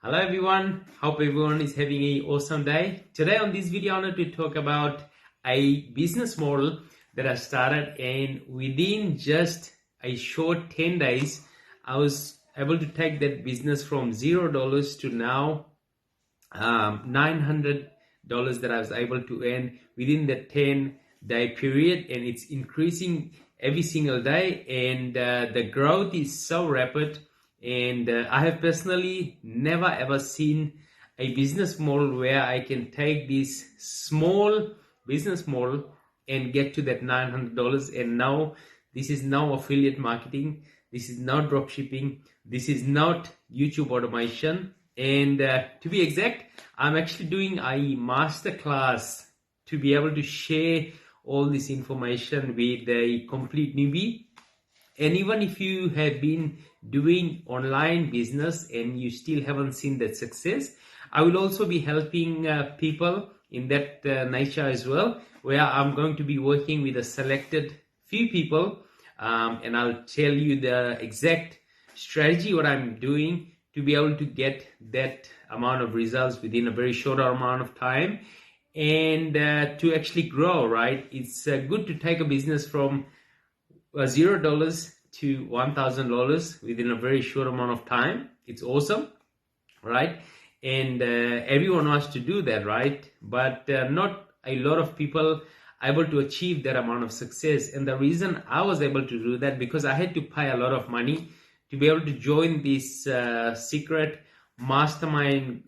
Hello everyone, hope everyone is having an awesome day. Today on this video I wanted to talk about a business model that I started, and within just a short 10 days I was able to take that business from $0 to now $900 that I was able to earn within the 10-day period, and it's increasing every single day, and the growth is so rapid. And I have personally never ever seen a business model where I can take this small business model and get to that $900. And now this is now affiliate marketing, this is not drop shipping, this is not YouTube automation. And to be exact, I'm actually doing a masterclass to be able to share all this information with a complete newbie. And even if you have been doing online business and you still haven't seen that success, I will also be helping people in that nature as well, where I'm going to be working with a selected few people, and I'll tell you the exact strategy what I'm doing to be able to get that amount of results within a very short amount of time, and to actually grow, right? It's good to take a business from $0 to $1,000 within a very short amount of time. It's awesome, right? And everyone wants to do that, right? But not a lot of people are able to achieve that amount of success. And the reason I was able to do that, because I had to pay a lot of money to be able to join this secret mastermind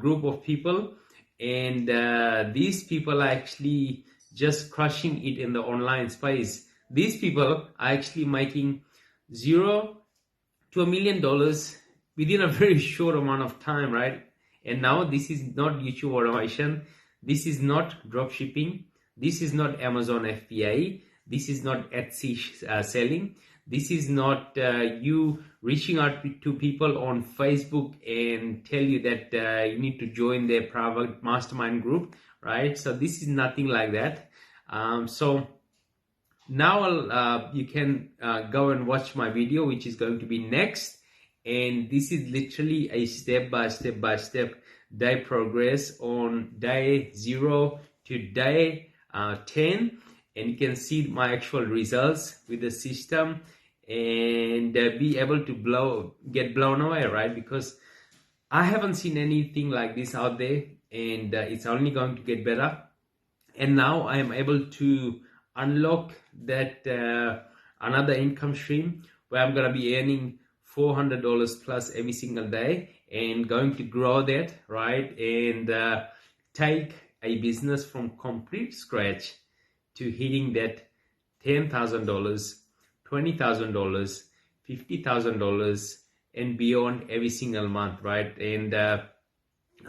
group of people. And these people are actually just crushing it in the online space. These people are actually making $0 to $1 million within a very short amount of time, right? And now this is not YouTube automation, this is not drop shipping, this is not Amazon FBA, this is not Etsy selling, this is not you reaching out to people on Facebook and tell you that you need to join their private mastermind group, right? So this is nothing like that. So now you can go and watch my video, which is going to be next. And this is literally a step by step day progress on day 0 to day 10. And you can see my actual results with the system, and be able to get blown away, right? Because I haven't seen anything like this out there, and it's only going to get better. And now I am able to unlock that another income stream where I'm going to be earning $400 plus every single day, and going to grow that, right? And take a business from complete scratch to hitting that $10,000, $20,000, $50,000 and beyond every single month, right? And I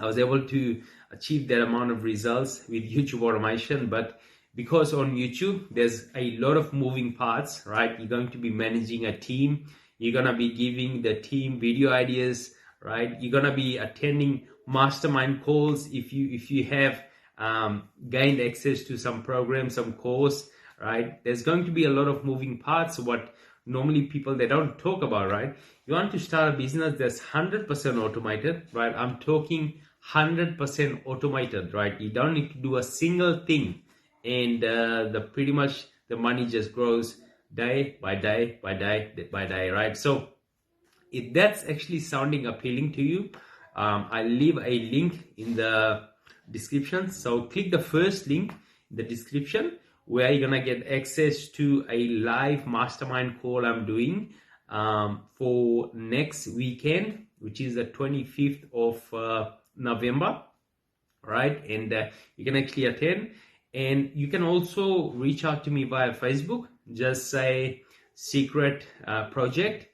was able to achieve that amount of results with YouTube automation. But because on YouTube there's a lot of moving parts, right? You're going to be managing a team, you're going to be giving the team video ideas, right? You're going to be attending mastermind calls if you have gained access to some program, some course, right? There's going to be a lot of moving parts, what normally people, they don't talk about, right? You want to start a business that's 100% automated, right? I'm talking 100% automated, right? You don't need to do a single thing, and the pretty much the money just grows day by day by day, right? So if that's actually sounding appealing to you, I'll leave a link in the description. So click the first link in the description, where you're gonna get access to a live mastermind call I'm doing for next weekend, which is the 25th of November, right? And you can actually attend. And you can also reach out to me via Facebook, just say secret project,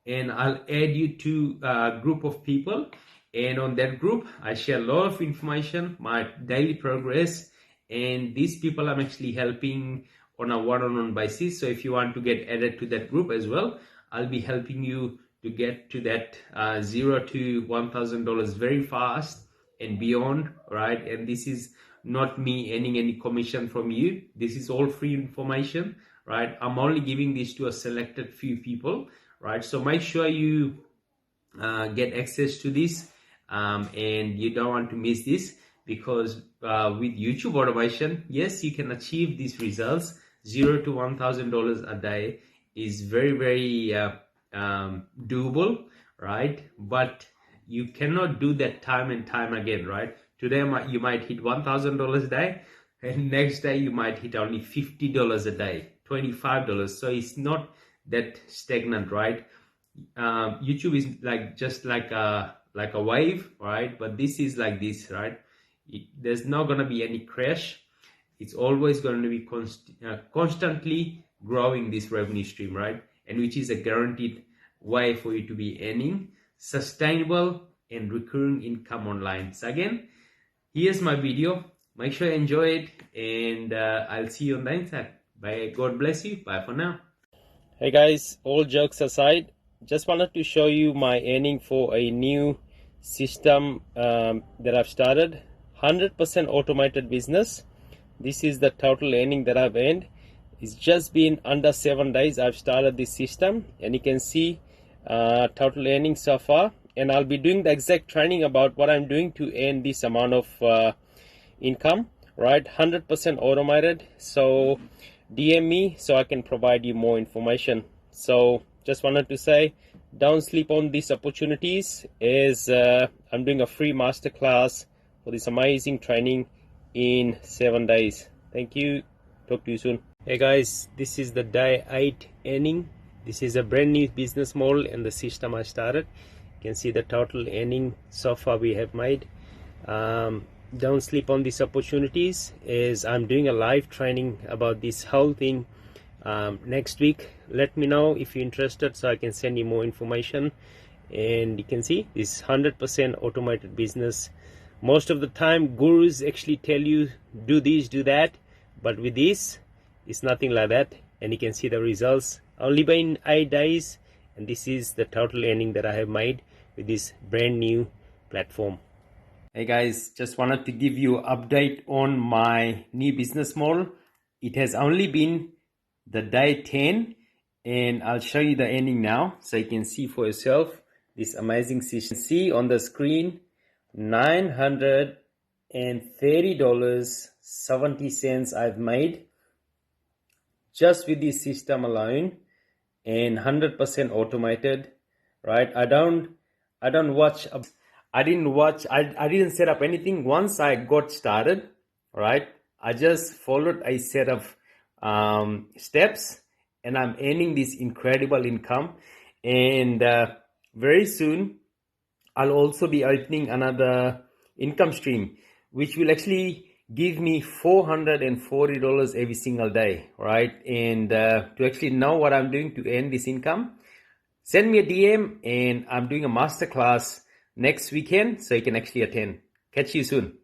and I'll add you to a group of people. And on that group I share a lot of information, my daily progress, and these people I'm actually helping on a one-on-one basis. So if you want to get added to that group as well, I'll be helping you to get to that $0 to $1,000 very fast and beyond, right? And this is not me earning any commission from you, this is all free information, right? I'm only giving this to a selected few people, right? So make sure you get access to this and you don't want to miss this, because with YouTube automation, yes, you can achieve these results. $0 to $1,000 a day is very, very doable, right? But you cannot do that time and time again, right? Today you might hit $1,000 a day, and next day you might hit only $50 a day, $25. So it's not that stagnant, right? YouTube is just like a wave, right? But this is like this, right? There's not gonna be any crash. It's always going to be constantly growing this revenue stream, right? And which is a guaranteed way for you to be earning sustainable and recurring income online. So again, here's my video. Make sure you enjoy it, and I'll see you on the inside. Bye. God bless you. Bye for now. Hey guys, all jokes aside, just wanted to show you my earning for a new system that I've started. 100% automated business. This is the total earning that I've earned. It's just been under 7 days I've started this system, and you can see total earning so far. And I'll be doing the exact training about what I'm doing to earn this amount of income, right? 100% automated. So DM me so I can provide you more information. So just wanted to say, don't sleep on these opportunities, as I'm doing a free masterclass for this amazing training in 7 days. Thank you. Talk to you soon. Hey guys, this is the day 8 earning. This is a brand new business model and the system I started. You can see the total earning so far we have made. Don't sleep on these opportunities, as I'm doing a live training about this whole thing next week. Let me know if you're interested so I can send you more information. And you can see this 100% automated business. Most of the time gurus actually tell you do this, do that, but with this it's nothing like that. And you can see the results only by 8 days, and this is the total earning that I have made with this brand new platform. Hey guys, just wanted to give you an update on my new business model. It has only been the day 10, and I'll show you the earning now so you can see for yourself this amazing system. See on the screen, $930.70 I've made just with this system alone, and 100% automated, right? I didn't set up anything. Once I got started, right, I just followed a set of steps, and I'm earning this incredible income. And very soon I'll also be opening another income stream, which will actually give me $440 every single day, right? And to actually know what I'm doing to earn this income, send me a DM, and I'm doing a masterclass next weekend so you can actually attend. Catch you soon.